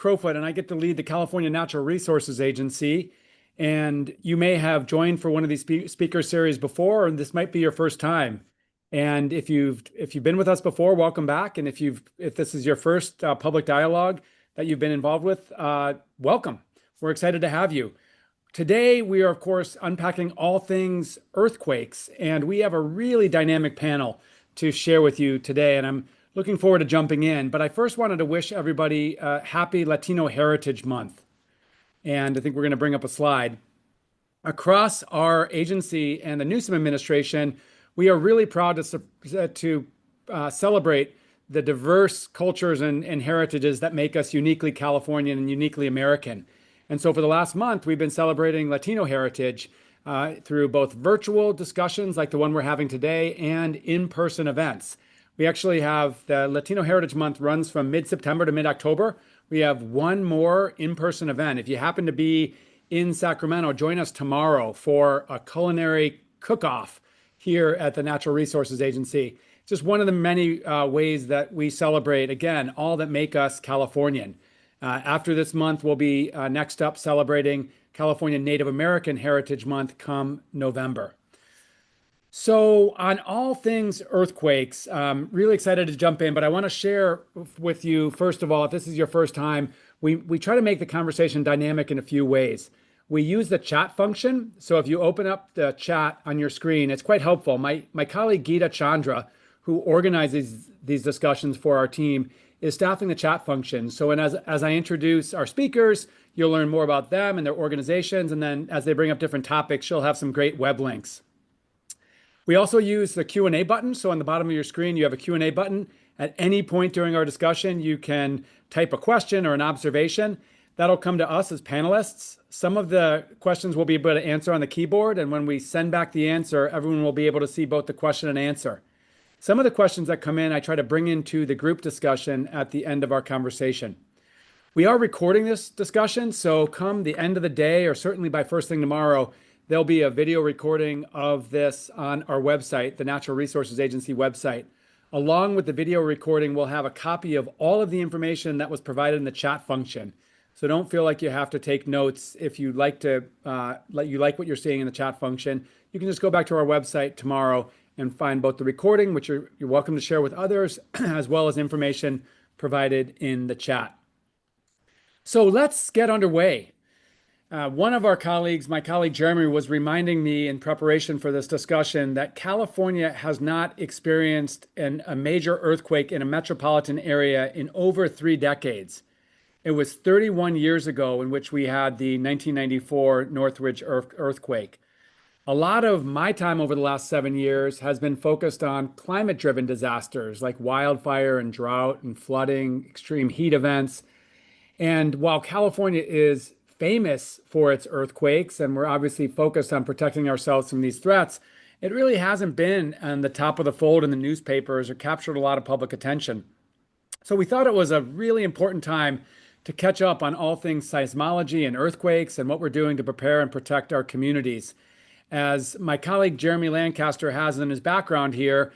Crowfoot, and I get to lead the California Natural Resources Agency. And you may have joined for one of these speaker series before, and this might be your first time. And if you've been with us before, welcome back. And if this is your first public dialogue that you've been involved with, welcome. We're excited to have you. Today, we are, of course, unpacking all things earthquakes, and we have a really dynamic panel to share with you today. And I'm looking forward to jumping in. But I first wanted to wish everybody a happy Latino Heritage Month. And I think we're going to bring up a slide. Across our agency and the Newsom administration, we are really proud to celebrate the diverse cultures and heritages that make us uniquely Californian and uniquely American. And so for the last month, we've been celebrating Latino heritage through both virtual discussions like the one we're having today and in-person events. We actually have the Latino Heritage Month runs from mid-September to mid-October. We have one more in-person event. If you happen to be in Sacramento, join us tomorrow for a culinary cook-off here at the Natural Resources Agency. Just one of the many ways that we celebrate, again, all that make us Californian. After this month, we'll be next up celebrating California Native American Heritage Month come November. So on all things earthquakes, really excited to jump in, but I want to share with you, first of all, if this is your first time, we try to make the conversation dynamic in a few ways. We use the chat function. So if you open up the chat on your screen, it's quite helpful. My colleague Geeta Chandra, who organizes these discussions for our team, is staffing the chat function. So as I introduce our speakers, you'll learn more about them and their organizations. And then as they bring up different topics, she'll have some great web links. We also use the Q&A button. So on the bottom of your screen, you have a Q&A button. At any point during our discussion, you can type a question or an observation. That'll come to us as panelists. Some of the questions we'll be able to answer on the keyboard. And when we send back the answer, everyone will be able to see both the question and answer. Some of the questions that come in, I try to bring into the group discussion at the end of our conversation. We are recording this discussion. So come the end of the day, or certainly by first thing tomorrow, there'll be a video recording of this on our website, the Natural Resources Agency website. Along with the video recording, we'll have a copy of all of the information that was provided in the chat function. So don't feel like you have to take notes if you like what you're seeing in the chat function. You can just go back to our website tomorrow and find both the recording, which you're welcome to share with others, as well as information provided in the chat. So let's get underway. One of our colleagues, my colleague Jeremy, was reminding me in preparation for this discussion that California has not experienced a major earthquake in a metropolitan area in over 3 decades. It was 31 years ago in which we had the 1994 Northridge earthquake. A lot of my time over the last 7 years has been focused on climate-driven disasters like wildfire and drought and flooding, extreme heat events. And while California is famous for its earthquakes, and we're obviously focused on protecting ourselves from these threats, it really hasn't been on the top of the fold in the newspapers or captured a lot of public attention. So we thought it was a really important time to catch up on all things seismology and earthquakes and what we're doing to prepare and protect our communities. As my colleague Jeremy Lancaster has in his background here,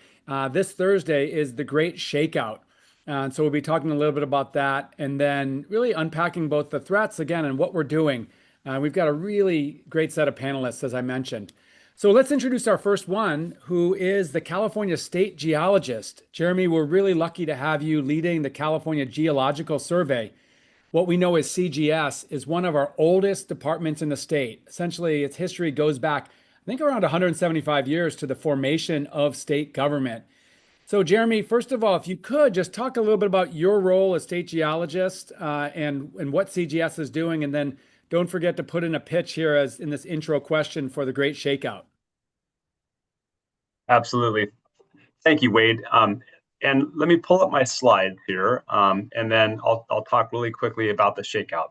this Thursday is the Great Shakeout. And so we'll be talking a little bit about that and then really unpacking both the threats again and what we're doing. We've got a really great set of panelists, as I mentioned. So let's introduce our first one, who is the California State Geologist. Jeremy, we're really lucky to have you leading the California Geological Survey. What we know as CGS is one of our oldest departments in the state. Essentially, its history goes back, I think, around 175 years to the formation of state government. So Jeremy, first of all, if you could just talk a little bit about your role as state geologist and what CGS is doing, and then don't forget to put in a pitch here as in this intro question for the Great Shakeout. Absolutely. Thank you, Wade. And let me pull up my slides here, and then I'll talk really quickly about the shakeout.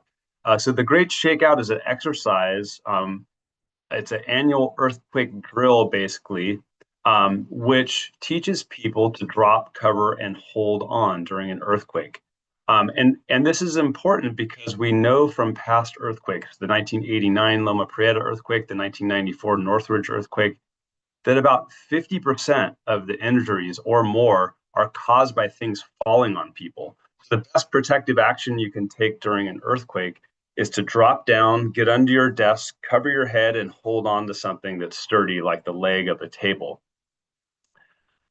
So the Great Shakeout is an exercise. It's an annual earthquake drill, basically, which teaches people to drop, cover, and hold on during an earthquake. And this is important because we know from past earthquakes, the 1989 Loma Prieta earthquake, the 1994 Northridge earthquake, that about 50% of the injuries or more are caused by things falling on people. The best protective action you can take during an earthquake is to drop down, get under your desk, cover your head, and hold on to something that's sturdy, like the leg of a table.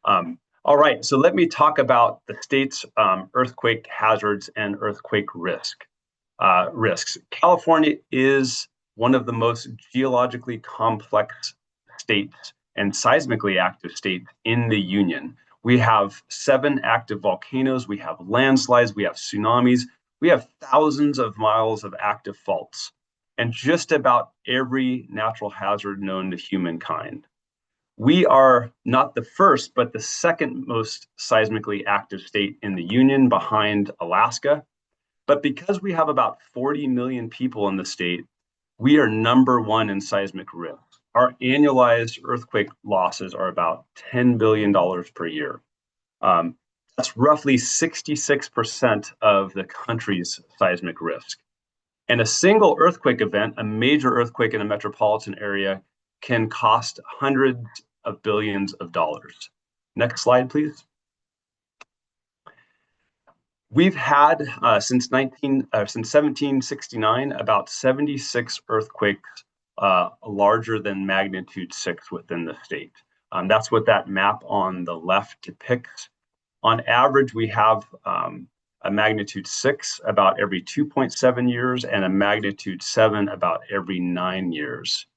All right, so let me talk about the state's earthquake hazards and earthquake risks. California is one of the most geologically complex states and seismically active states in the Union. We have 7 active volcanoes, we have landslides, we have tsunamis, we have thousands of miles of active faults, and just about every natural hazard known to humankind. We are not the first, but the second most seismically active state in the Union, behind Alaska. But because we have about 40 million people in the state, we are #1 in seismic risk. Our annualized earthquake losses are about $10 billion per year. That's roughly 66% of the country's seismic risk. And a single earthquake event, a major earthquake in a metropolitan area, can cost hundreds of billions of dollars. Next slide, please. We've had since 1769 about 76 earthquakes larger than magnitude 6 within the state. That's what that map on the left depicts. On average, we have a magnitude 6 about every 2.7 years and a magnitude 7 about every 9 years.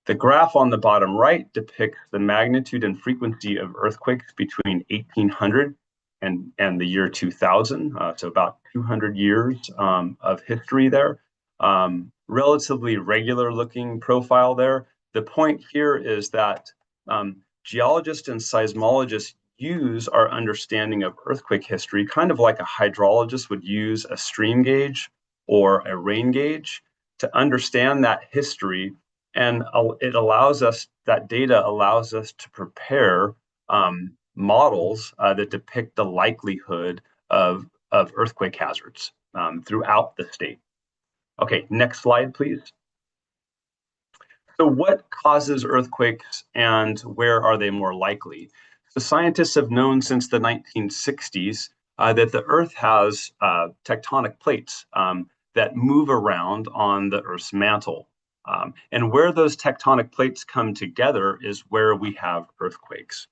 The graph on the bottom right depicts the magnitude and frequency of earthquakes between 1800 and the year 2000, so about 200 years of history there. Relatively regular looking profile there. The point here is that geologists and seismologists use our understanding of earthquake history kind of like a hydrologist would use a stream gauge or a rain gauge to understand that history. And that data allows us to prepare models that depict the likelihood of earthquake hazards throughout the state. Okay, next slide, please. So what causes earthquakes and where are they more likely? The scientists have known since the 1960s that the Earth has tectonic plates that move around on the Earth's mantle. And where those tectonic plates come together is where we have earthquakes.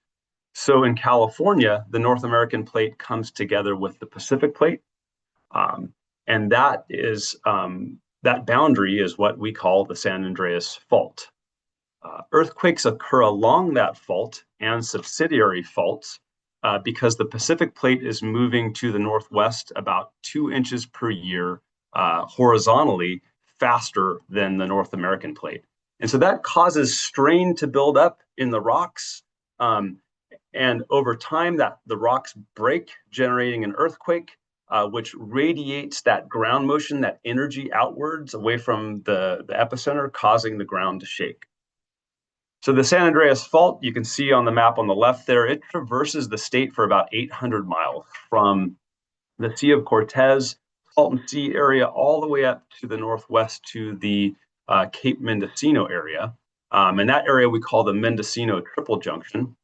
So in California, the North American plate comes together with the Pacific plate. And that boundary is what we call the San Andreas Fault. Earthquakes occur along that fault and subsidiary faults because the Pacific plate is moving to the northwest about 2 inches per year horizontally faster than the North American plate. And so that causes strain to build up in the rocks. And over time, the rocks break, generating an earthquake, which radiates that ground motion, that energy outwards away from the epicenter, causing the ground to shake. So the San Andreas Fault, you can see on the map on the left there, it traverses the state for about 800 miles from the Sea of Cortez, Salton Sea area, all the way up to the northwest to the Cape Mendocino area. And that area we call the Mendocino Triple Junction.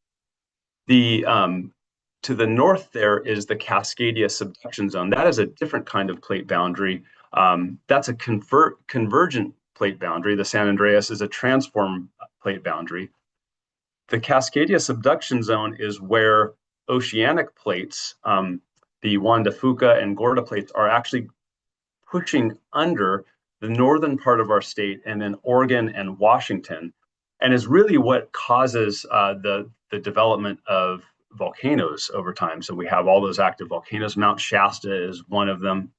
To the north there is the Cascadia subduction zone. That is a different kind of plate boundary. That's a convergent plate boundary. The San Andreas is a transform plate boundary. The Cascadia subduction zone is where oceanic plates, the Juan de Fuca and Gorda plates, are actually pushing under the northern part of our state and then Oregon and Washington, and is really what causes the development of volcanoes over time. So we have all those active volcanoes. Mount Shasta is one of them.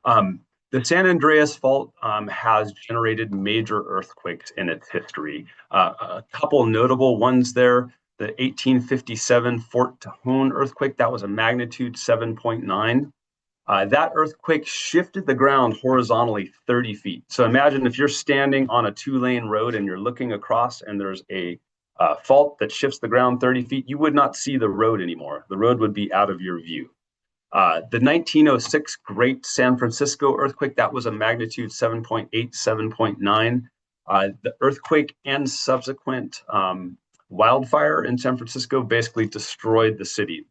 The San Andreas Fault has generated major earthquakes in its history. A couple notable ones there. The 1857 Fort Tejon earthquake, that was a magnitude 7.9. That earthquake shifted the ground horizontally 30 feet. So imagine if you're standing on a 2-lane road and you're looking across and there's a fault that shifts the ground 30 feet, you would not see the road anymore. The road would be out of your view. The 1906 Great San Francisco earthquake, that was a magnitude 7.8, 7.9. The earthquake and subsequent wildfire in San Francisco basically destroyed the city.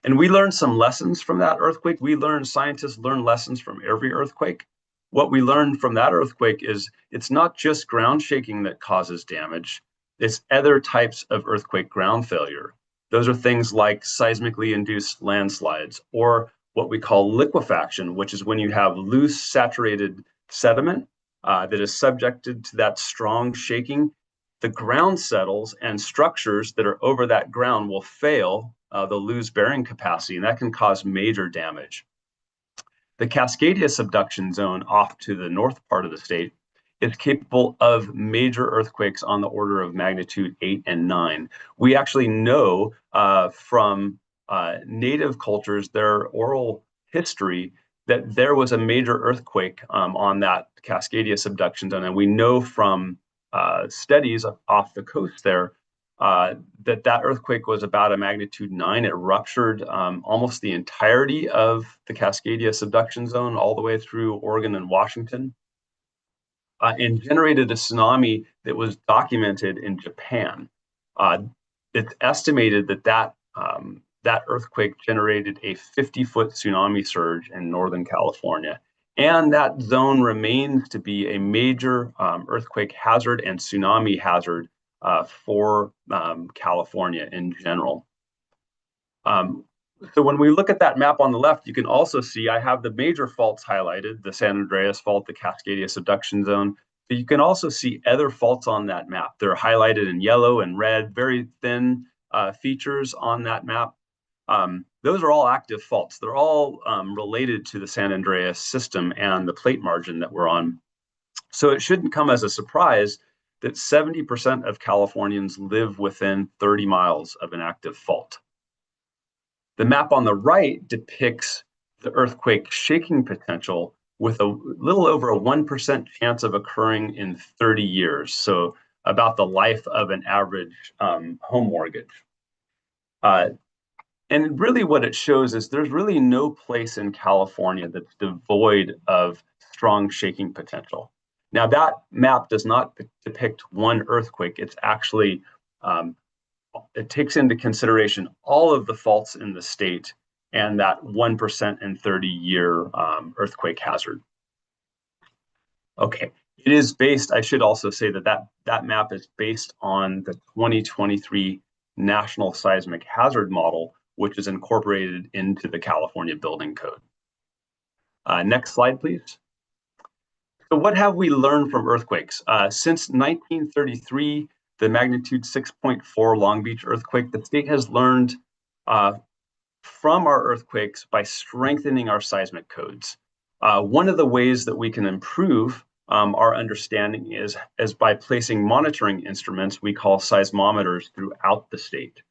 And we learned some lessons from that earthquake. Scientists learn lessons from every earthquake. What we learned from that earthquake is it's not just ground shaking that causes damage, it's other types of earthquake ground failure. Those are things like seismically induced landslides, or what we call liquefaction, which is when you have loose saturated sediment that is subjected to that strong shaking. The ground settles and structures that are over that ground will fail, they'll lose bearing capacity, and that can cause major damage. The Cascadia subduction zone off to the north part of the state is capable of major earthquakes on the order of magnitude 8 and 9. We actually know from native cultures, their oral history, that there was a major earthquake on that Cascadia subduction zone. And we know from studies off the coast there that earthquake was about a magnitude 9. It ruptured almost the entirety of the Cascadia subduction zone all the way through Oregon and Washington, and generated a tsunami that was documented in Japan. It's estimated that earthquake generated a 50-foot tsunami surge in Northern California. And that zone remains to be a major earthquake hazard and tsunami hazard for California in general. So when we look at that map on the left, you can also see I have the major faults highlighted, the San Andreas Fault, the Cascadia subduction zone. But you can also see other faults on that map. They're highlighted in yellow and red, very thin features on that map. Those are all active faults. They're all related to the San Andreas system and the plate margin that we're on. So it shouldn't come as a surprise that 70% of Californians live within 30 miles of an active fault. The map on the right depicts the earthquake shaking potential with a little over a 1% chance of occurring in 30 years. So about the life of an average home mortgage. And really what it shows is there's really no place in California that's devoid of strong shaking potential. Now that map does not depict one earthquake. It's actually, it takes into consideration all of the faults in the state and that 1% in 30-year earthquake hazard. Okay, it is based, I should also say that map is based on the 2023 National Seismic Hazard Model, which is incorporated into the California Building Code. Next slide, please. So what have we learned from earthquakes? Since 1933, the magnitude 6.4 Long Beach earthquake, the state has learned from our earthquakes by strengthening our seismic codes. One of the ways that we can improve our understanding is by placing monitoring instruments we call seismometers throughout the state.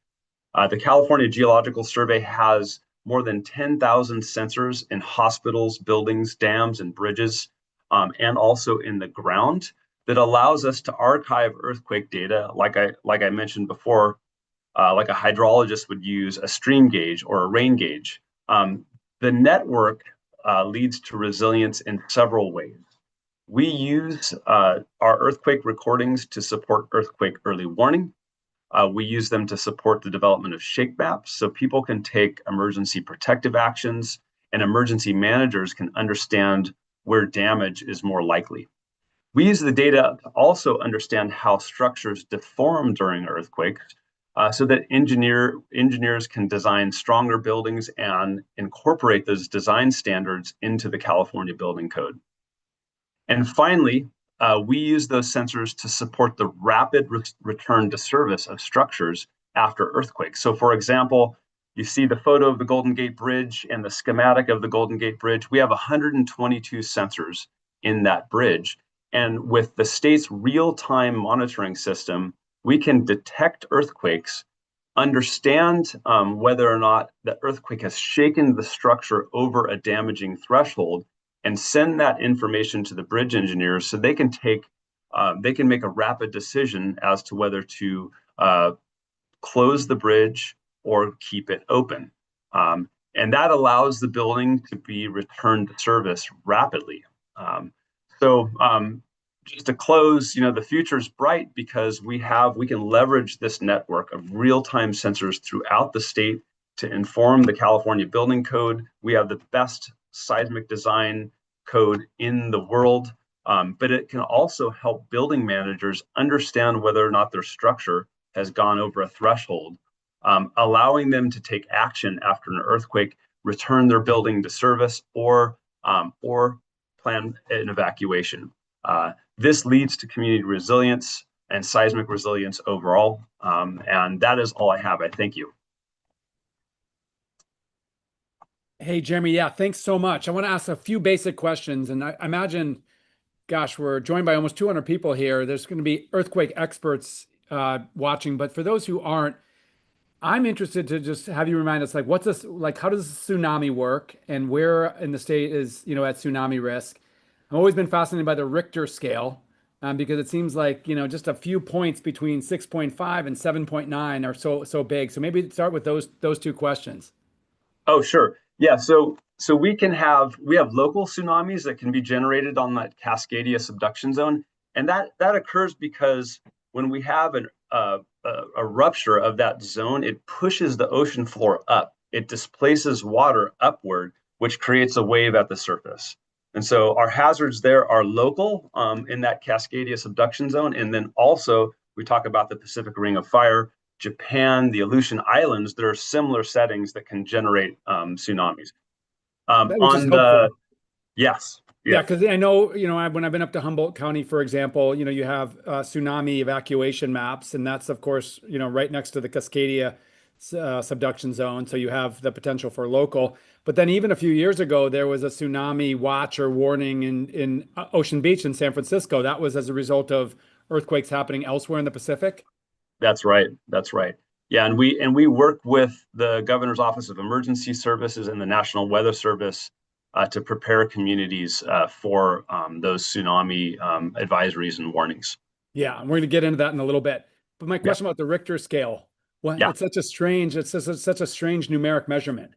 The California Geological Survey has more than 10,000 sensors in hospitals, buildings, dams, and bridges, and also in the ground that allows us to archive earthquake data, like I mentioned before, like a hydrologist would use a stream gauge or a rain gauge. The network leads to resilience in several ways. We use our earthquake recordings to support earthquake early warning. We use them to support the development of shake maps so people can take emergency protective actions and emergency managers can understand where damage is more likely. We use the data to also understand how structures deform during earthquakes so that engineers can design stronger buildings and incorporate those design standards into the California Building Code. And finally, we use those sensors to support the rapid return to service of structures after earthquakes. So for example, you see the photo of the Golden Gate Bridge and the schematic of the Golden Gate Bridge. We have 122 sensors in that bridge. And with the state's real-time monitoring system, we can detect earthquakes, understand whether or not the earthquake has shaken the structure over a damaging threshold, and send that information to the bridge engineers so they can make a rapid decision as to whether to close the bridge or keep it open. And that allows the building to be returned to service rapidly. Just to close, the future is bright because we can leverage this network of real-time sensors throughout the state to inform the California Building Code. We have the best seismic design code in the world, but it can also help building managers understand whether or not their structure has gone over a threshold, allowing them to take action after an earthquake, return their building to service, or plan an evacuation. This leads to community resilience and seismic resilience overall. And that is all I have. I thank you. Hey, Jeremy. Yeah, thanks so much. I want to ask a few basic questions. And I imagine, gosh, we're joined by almost 200 people here. There's going to be earthquake experts watching. But for those who aren't, I'm interested to just have you remind us, like, what's this, like, how does tsunami work and where in the state is, at tsunami risk? I've always been fascinated by the Richter scale because it seems like, just a few points between 6.5 and 7.9 are so big. So maybe start with those two questions. Oh, sure. Yeah. So we have local tsunamis that can be generated on that Cascadia subduction zone. And that occurs because when we have a rupture of that zone, it pushes the ocean floor up. It displaces water upward, which creates a wave at the surface. And so our hazards there are local in that Cascadia subduction zone. And then also we talk about the Pacific Ring of Fire, Japan, the Aleutian Islands. There are similar settings that can generate tsunamis. Which is helpful. Yes. Yeah, because I know, when I've been up to Humboldt County, for example, you have tsunami evacuation maps, and that's, of course, right next to the Cascadia subduction zone. So you have the potential for local. But then even a few years ago, there was a tsunami watch or warning in Ocean Beach in San Francisco. That was as a result of earthquakes happening elsewhere in the Pacific. That's right. That's right. Yeah, and we work with the Governor's Office of Emergency Services and the National Weather Service to prepare communities for those tsunami advisories and warnings. Yeah, and we're going to get into that in a little bit. But my question about the Richter scale, well, Yeah. it's such a strange numeric measurement.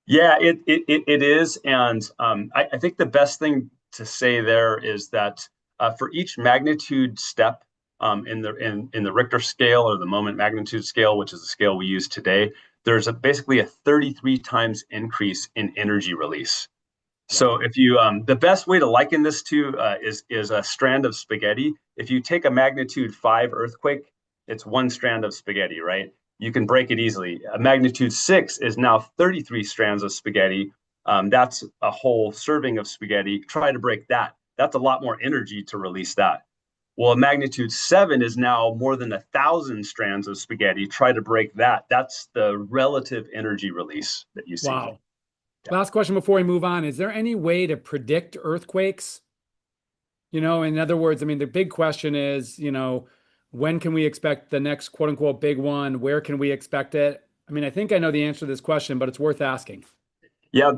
Yeah, it is, and I think the best thing to say there is that for each magnitude step in the Richter scale or the moment magnitude scale, which is the scale we use today, there's basically a 33 times increase in energy release. So if you the best way to liken this to is a strand of spaghetti. If you take a magnitude 5 earthquake, it's one strand of spaghetti, right? You can break it easily. A magnitude 6 is now 33 strands of spaghetti. That's a whole serving of spaghetti. Try to break that. That's a lot more energy to release that. Well, a magnitude 7 is now more than 1,000 strands of spaghetti. Try to break that. That's the relative energy release that you see. Wow. Yeah. Last question before we move on. Is there any way to predict earthquakes? In other words, I mean, the big question is, when can we expect the next quote unquote big one? Where can we expect it? I mean, I think I know the answer to this question, but it's worth asking. Yeah,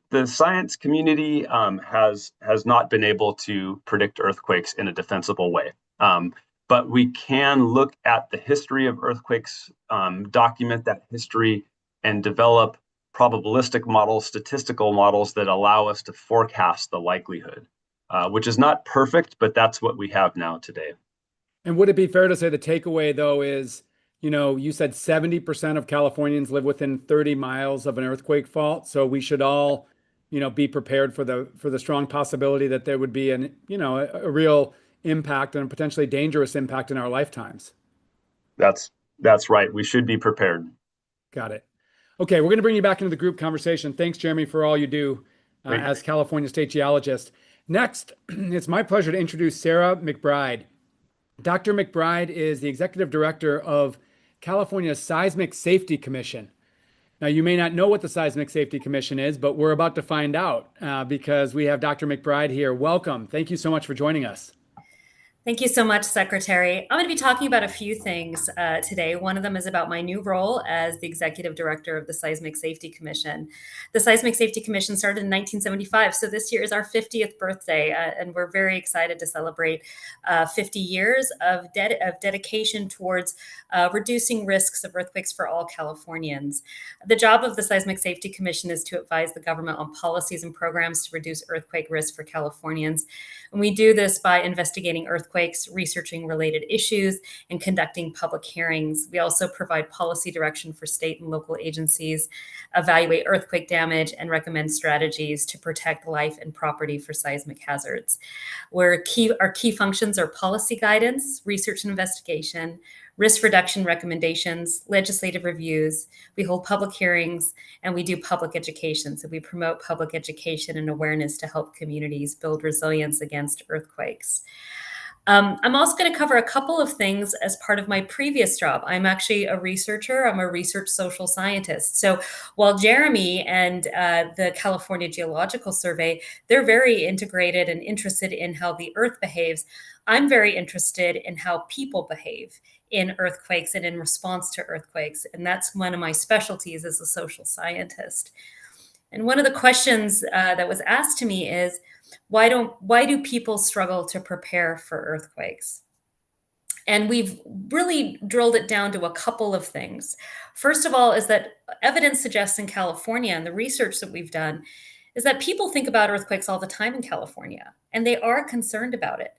the science community has not been able to predict earthquakes in a defensible way. But we can look at the history of earthquakes, document that history, and develop probabilistic models, statistical models that allow us to forecast the likelihood, which is not perfect, but that's what we have now today. And would it be fair to say the takeaway, though, is, you said 70% of Californians live within 30 miles of an earthquake fault. So we should all, be prepared for the strong possibility that there would be a real impact and a potentially dangerous impact in our lifetimes. That's right. We should be prepared. Got it. Okay, we're going to bring you back into the group conversation. Thanks, Jeremy, for all you do as California State Geologist. Next, it's my pleasure to introduce Sarah McBride. Dr. McBride is the Executive Director of California's Seismic Safety Commission. Now, you may not know what the Seismic Safety Commission is, but we're about to find out because we have Dr. McBride here. Welcome. Thank you so much for joining us. Thank you so much, Secretary. I'm going to be talking about a few things today. One of them is about my new role as the Executive Director of the Seismic Safety Commission. The Seismic Safety Commission started in 1975, so this year is our 50th birthday, and we're very excited to celebrate 50 years of dedication towards reducing risks of earthquakes for all Californians. The job of the Seismic Safety Commission is to advise the government on policies and programs to reduce earthquake risk for Californians. And we do this by investigating earthquake earthquakes, researching related issues, and conducting public hearings. We also provide policy direction for state and local agencies, evaluate earthquake damage, and recommend strategies to protect life and property for seismic hazards. Our key functions are policy guidance, research and investigation, risk reduction recommendations, legislative reviews. We hold public hearings, and we do public education. So we promote public education and awareness to help communities build resilience against earthquakes. I'm also going to cover a couple of things as part of my previous job. I'm actually a researcher. I'm a research social scientist. So while Jeremy and the California Geological Survey, they're very integrated and interested in how the earth behaves, I'm very interested in how people behave in earthquakes and in response to earthquakes. And that's one of my specialties as a social scientist. And one of the questions that was asked to me is, why do people struggle to prepare for earthquakes? And we've really drilled it down to a couple of things. First of all, is that evidence suggests in California, and the research that we've done, is that people think about earthquakes all the time in California, and they are concerned about it.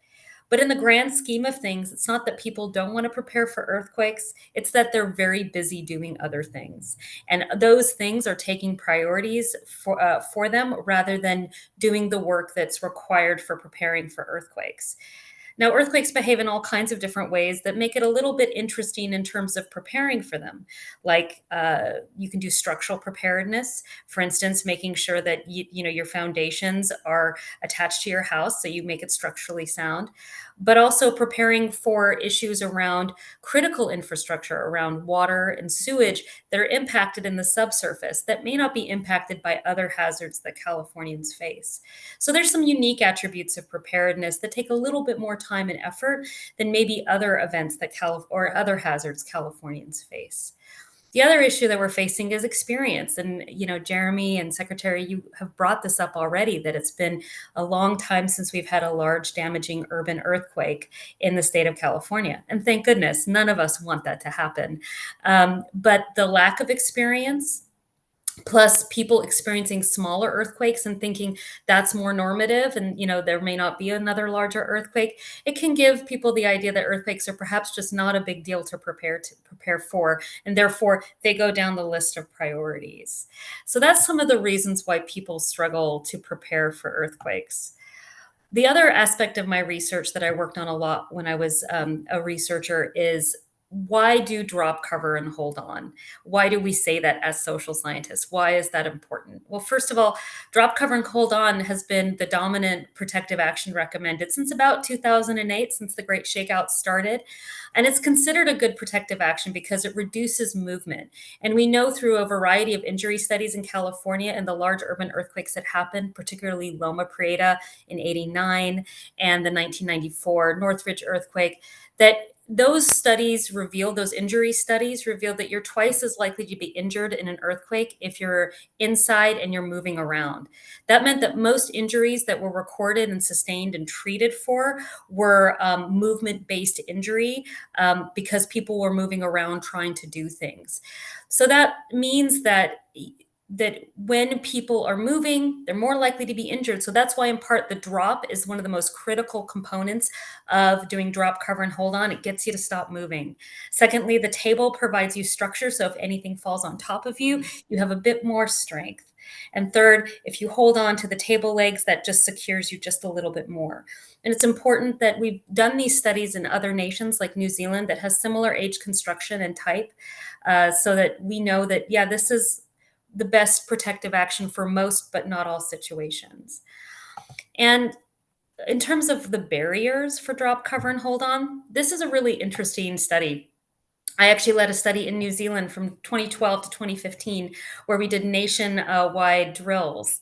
But in the grand scheme of things, it's not that people don't want to prepare for earthquakes, it's that they're very busy doing other things. And those things are taking priorities for them rather than doing the work that's required for preparing for earthquakes. Now, earthquakes behave in all kinds of different ways that make it a little bit interesting in terms of preparing for them. Like you can do structural preparedness, for instance, making sure that your foundations are attached to your house so you make it structurally sound, but also preparing for issues around critical infrastructure, around water and sewage that are impacted in the subsurface that may not be impacted by other hazards that Californians face. So there's some unique attributes of preparedness that take a little bit more time and effort than maybe other events that or other hazards Californians face. The other issue that we're facing is experience. And, Jeremy and Secretary, you have brought this up already, that it's been a long time since we've had a large damaging urban earthquake in the state of California. And thank goodness, none of us want that to happen. But the lack of experience, plus people experiencing smaller earthquakes and thinking that's more normative and there may not be another larger earthquake, it can give people the idea that earthquakes are perhaps just not a big deal to prepare for, and therefore they go down the list of priorities. So that's some of the reasons why people struggle to prepare for earthquakes. The other aspect of my research that I worked on a lot when I was a researcher is, why do drop, cover, and hold on? Why do we say that as social scientists? Why is that important? Well, first of all, drop, cover, and hold on has been the dominant protective action recommended since about 2008, since the Great Shakeout started. And it's considered a good protective action because it reduces movement. And we know through a variety of injury studies in California and the large urban earthquakes that happened, particularly Loma Prieta in '89 and the 1994 Northridge earthquake, that those injury studies revealed that you're twice as likely to be injured in an earthquake if you're inside and you're moving around. That meant that most injuries that were recorded and sustained and treated for were movement-based injury because people were moving around trying to do things. So that means that when people are moving, they're more likely to be injured. So that's why, in part, the drop is one of the most critical components of doing drop, cover, and hold on. It gets you to stop moving. Secondly, the table provides you structure. So if anything falls on top of you, you have a bit more strength. And third, if you hold on to the table legs, that just secures you just a little bit more. And it's important that we've done these studies in other nations like New Zealand that has similar age construction and type, so that we know that, yeah, this is the best protective action for most, but not all situations. And in terms of the barriers for drop, cover, and hold on, this is a really interesting study. I actually led a study in New Zealand from 2012 to 2015, where we did nationwide drills.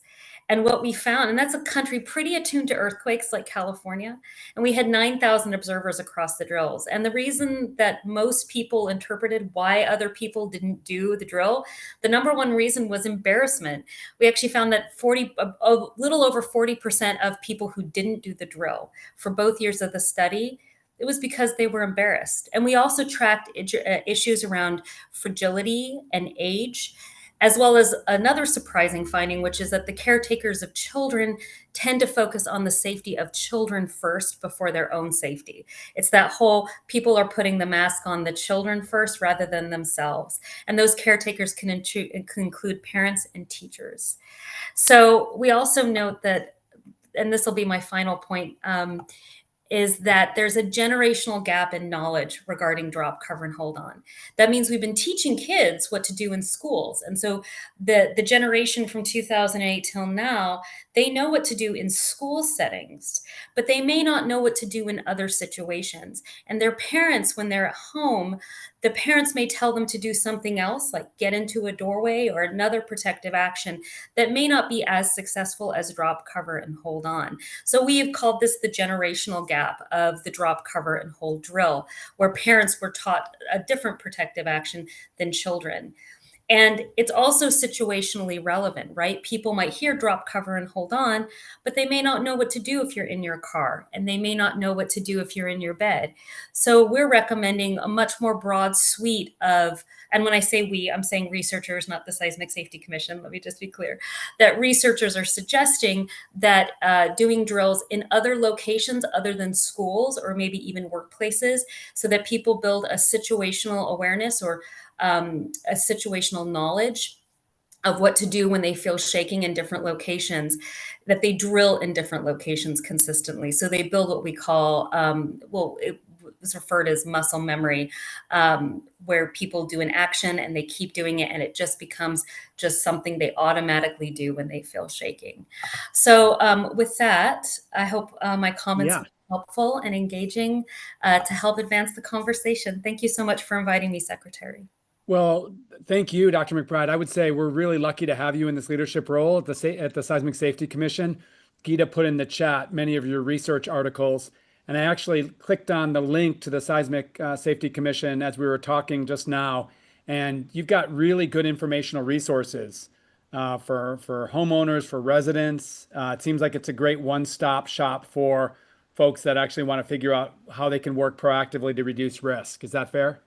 And what we found, and that's a country pretty attuned to earthquakes like California, and we had 9,000 observers across the drills. And the reason that most people interpreted why other people didn't do the drill, the number one reason was embarrassment. We actually found that a little over 40% of people who didn't do the drill for both years of the study, it was because they were embarrassed. And we also tracked issues around fragility and age. as well as another surprising finding, which is that the caretakers of children tend to focus on the safety of children first before their own safety. It's that whole people are putting the mask on the children first rather than themselves. And those caretakers can include parents and teachers. So we also note that, and this will be my final point, is that there's a generational gap in knowledge regarding drop, cover, and hold on. That means we've been teaching kids what to do in schools. And so the generation from 2008 till now, they know what to do in school settings, but they may not know what to do in other situations. And their parents, when they're at home, the parents may tell them to do something else, like get into a doorway or another protective action that may not be as successful as drop, cover, and hold on. So we have called this the generational gap of the drop, cover, and hold drill, where parents were taught a different protective action than children. And it's also situationally relevant, right? People might hear drop, cover, and hold on, but they may not know what to do if you're in your car, and they may not know what to do if you're in your bed. So we're recommending a much more broad suite of, and when I say we, I'm saying researchers, not the Seismic Safety Commission, let me just be clear, that researchers are suggesting that doing drills in other locations other than schools or maybe even workplaces, so that people build a situational awareness or a situational knowledge of what to do when they feel shaking in different locations, that they drill in different locations consistently. So they build what we call, it was referred as muscle memory, where people do an action and they keep doing it, and it just becomes just something they automatically do when they feel shaking. So with that, I hope my comments Yeah. were helpful and engaging to help advance the conversation. Thank you so much for inviting me, Secretary. Well, thank you, Dr. McBride. I would say we're really lucky to have you in this leadership role at the Seismic Safety Commission. Gita put in the chat many of your research articles, and I actually clicked on the link to the Seismic Safety Commission as we were talking just now, and you've got really good informational resources for homeowners, for residents. It seems like it's a great one-stop shop for folks that actually want to figure out how they can work proactively to reduce risk. Is that fair?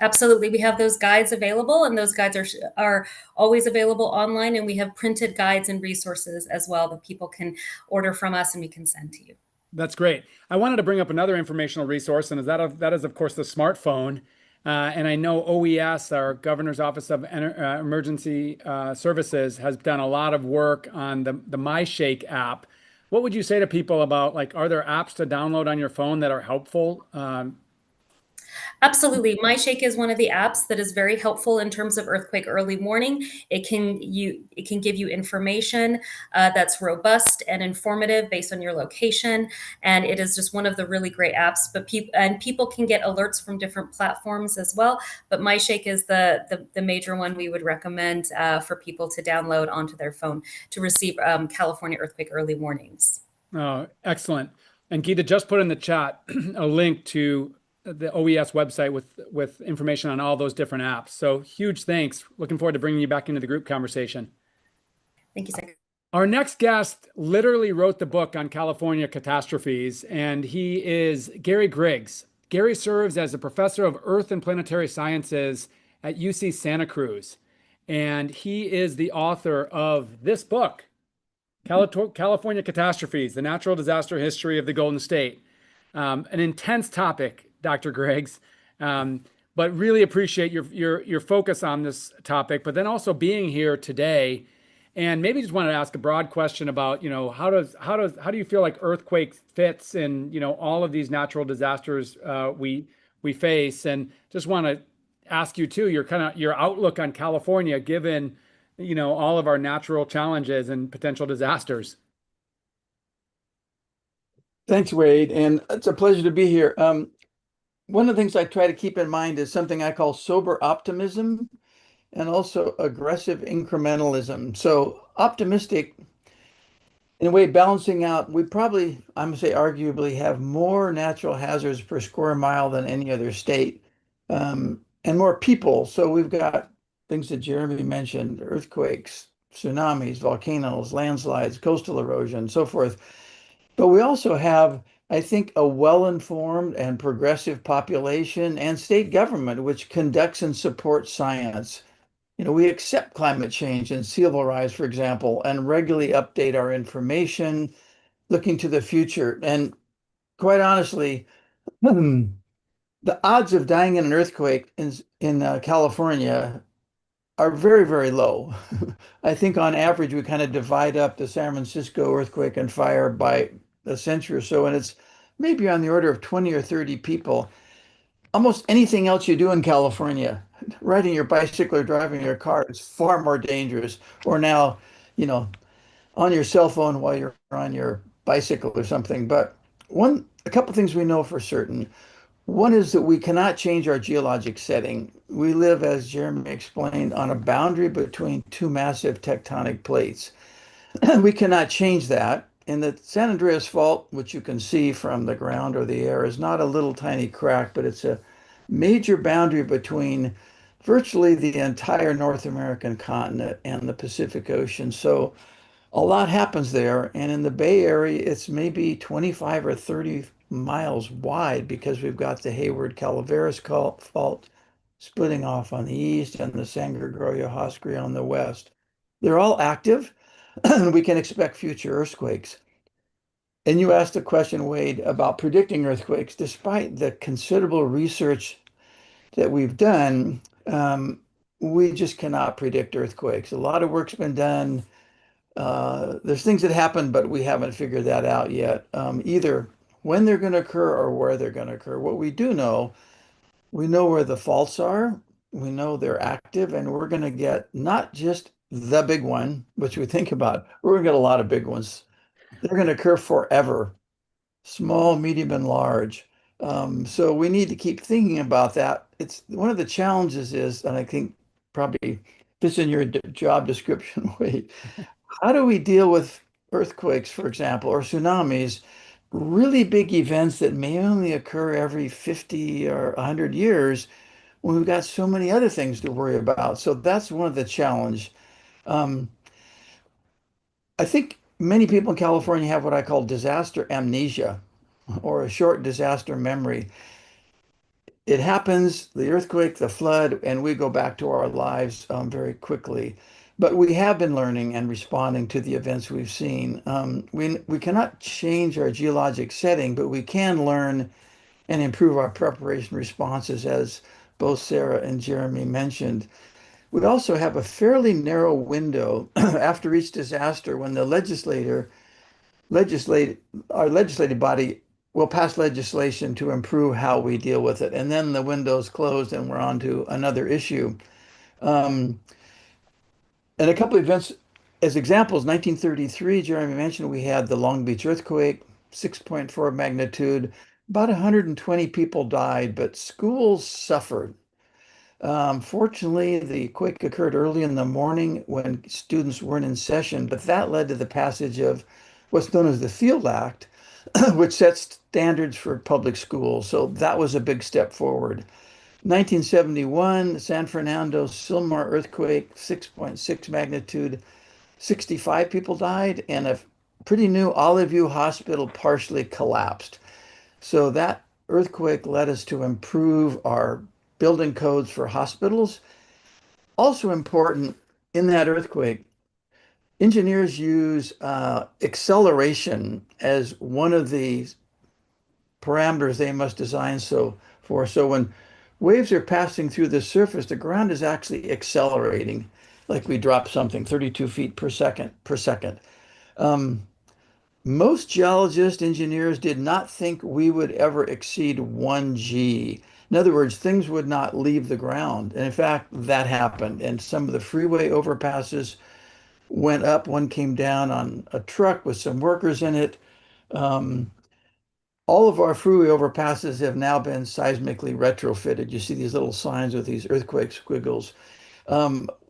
Absolutely. We have those guides available, and those guides are always available online. And we have printed guides and resources as well that people can order from us and we can send to you. That's great. I wanted to bring up another informational resource, and that is, of course, the smartphone. And I know OES, our Governor's Office of Emergency Services, has done a lot of work on the MyShake app. What would you say to people about, like, are there apps to download on your phone that are helpful? Absolutely. MyShake is one of the apps that is very helpful in terms of earthquake early warning. It can give you information that's robust and informative based on your location, and it is just one of the really great apps. But people can get alerts from different platforms as well. But MyShake is the major one we would recommend for people to download onto their phone to receive California earthquake early warnings. Oh, excellent. And Gita just put in the chat a link to the OES website with information on all those different apps. So huge thanks. Looking forward to bringing you back into the group conversation. Thank you, Secretary. Our next guest literally wrote the book on California catastrophes, and he is Gary Griggs. Gary serves as a professor of Earth and Planetary Sciences at UC Santa Cruz, and he is the author of this book, California Catastrophes, the Natural Disaster History of the Golden State. An intense topic, Dr. Griggs, but really appreciate your focus on this topic, but then also being here today. And maybe just wanted to ask a broad question about, how do you feel like earthquake fits in, all of these natural disasters we face, and just want to ask you too, your outlook on California, given, all of our natural challenges and potential disasters. Thanks, Wade, and it's a pleasure to be here. One of the things I try to keep in mind is something I call sober optimism and also aggressive incrementalism. So optimistic, in a way, balancing out, we probably, I'm gonna say arguably, have more natural hazards per square mile than any other state, and more people. So we've got things that Jeremy mentioned, earthquakes, tsunamis, volcanoes, landslides, coastal erosion, so forth. But we also have, I think, a well-informed and progressive population and state government, which conducts and supports science. We accept climate change and sea level rise, for example, and regularly update our information, looking to the future. And quite honestly, the odds of dying in an earthquake in California are very, very low. I think on average, we kind of divide up the San Francisco earthquake and fire by a century or so, and it's maybe on the order of 20 or 30 people. Almost anything else you do in California, riding your bicycle or driving your car is far more dangerous. Or now, you know, on your cell phone while you're on your bicycle or something. But a couple things we know for certain. One is that we cannot change our geologic setting. We live, as Jeremy explained, on a boundary between two massive tectonic plates. We cannot change that. And the San Andreas Fault, which you can see from the ground or the air, is not a little tiny crack, but it's a major boundary between virtually the entire North American continent and the Pacific Ocean. So a lot happens there. And in the Bay Area, it's maybe 25 or 30 miles wide because we've got the Hayward-Calaveras Fault splitting off on the east and the Sangre-Groya-Hoscari on the west. They're all active, and we can expect future earthquakes. And you asked a question, Wade, about predicting earthquakes. Despite the considerable research that we've done, we just cannot predict earthquakes. A lot of work's been done. There's things that happen, but we haven't figured that out yet, either when they're going to occur or where they're going to occur. What we do know, we know where the faults are, we know they're active, and we're going to get not just the big one, which we think about, we're going to get a lot of big ones. They're going to occur forever, small, medium, and large. So we need to keep thinking about that. It's one of the challenges is, and I think probably fits in your job description, Wade, how do we deal with earthquakes, for example, or tsunamis, really big events that may only occur every 50 or 100 years when we've got so many other things to worry about? So that's one of the challenge. Um, I think many people in California have what I call disaster amnesia or a short disaster memory. It happens, the earthquake, the flood, and we go back to our lives very quickly. But we have been learning and responding to the events we've seen. We cannot change our geologic setting, but we can learn and improve our preparation responses, as both Sarah and Jeremy mentioned. We also have a fairly narrow window after each disaster when the legislate our legislative body will pass legislation to improve how we deal with it. And then the window's closed and we're on to another issue. Um, and a couple of events as examples, 1933, Jeremy mentioned we had the Long Beach earthquake, 6.4 magnitude. About 120 people died, but schools suffered. Fortunately, the quake occurred early in the morning when students weren't in session, but that led to the passage of what's known as the Field Act, which sets standards for public schools. So that was a big step forward. 1971, San Fernando Sylmar earthquake, 6.6 magnitude, 65 people died, and a pretty new Olive View hospital partially collapsed. So that earthquake led us to improve our building codes for hospitals. Also important in that earthquake, engineers use acceleration as one of the parameters they must design for. So when waves are passing through the surface, the ground is actually accelerating, like we drop something 32 feet per second. Um, Most geologists, engineers did not think we would ever exceed 1G. In other words, things would not leave the ground. And in fact, that happened. And some of the freeway overpasses went up. One came down on a truck with some workers in it. Um, all of our freeway overpasses have now been seismically retrofitted. You see these little signs with these earthquake squiggles.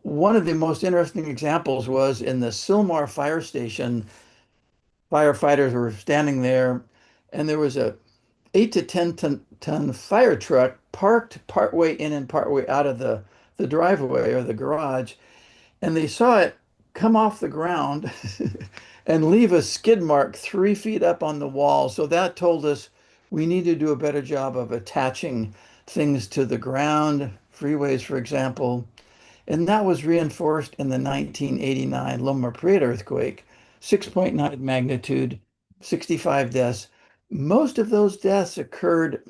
One of the most interesting examples was in the Sylmar fire station. Firefighters were standing there, and there was a 8 to 10 ton fire truck parked partway in and partway out of the driveway or the garage, and they saw it come off the ground and leave a skid mark 3 feet up on the wall. So that told us we need to do a better job of attaching things to the ground, freeways, for example. And that was reinforced in the 1989 Loma Prieta earthquake, 6.9 magnitude, 65 deaths. Most of those deaths occurred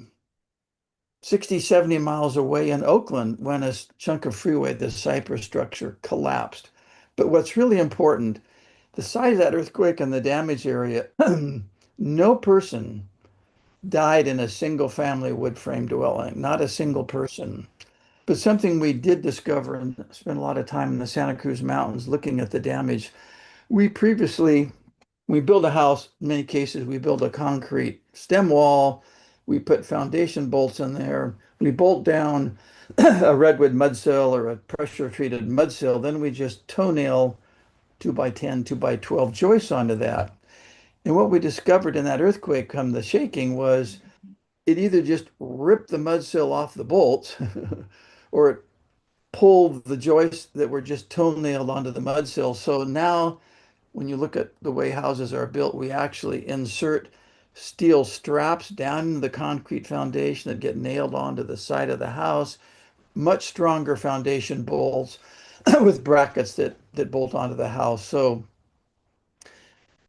60, 70 miles away in Oakland when a chunk of freeway, the Cypress structure, collapsed. But what's really important, the size of that earthquake and the damage area, no person died in a single family wood frame dwelling, not a single person. But something we did discover and spent a lot of time in the Santa Cruz Mountains looking at the damage. We previously, we build a house, in many cases, we build a concrete stem wall, we put foundation bolts in there, we bolt down a redwood mud sill or a pressure treated mud sill, then we just toenail 2 by 10, 2 by 12 joists onto that. And what we discovered in that earthquake come the shaking was it either just ripped the mud sill off the bolts or it pulled the joists that were just toenailed onto the mud sill. So now when you look at the way houses are built, we actually insert steel straps down into the concrete foundation that get nailed onto the side of the house, much stronger foundation bolts with brackets that bolt onto the house. So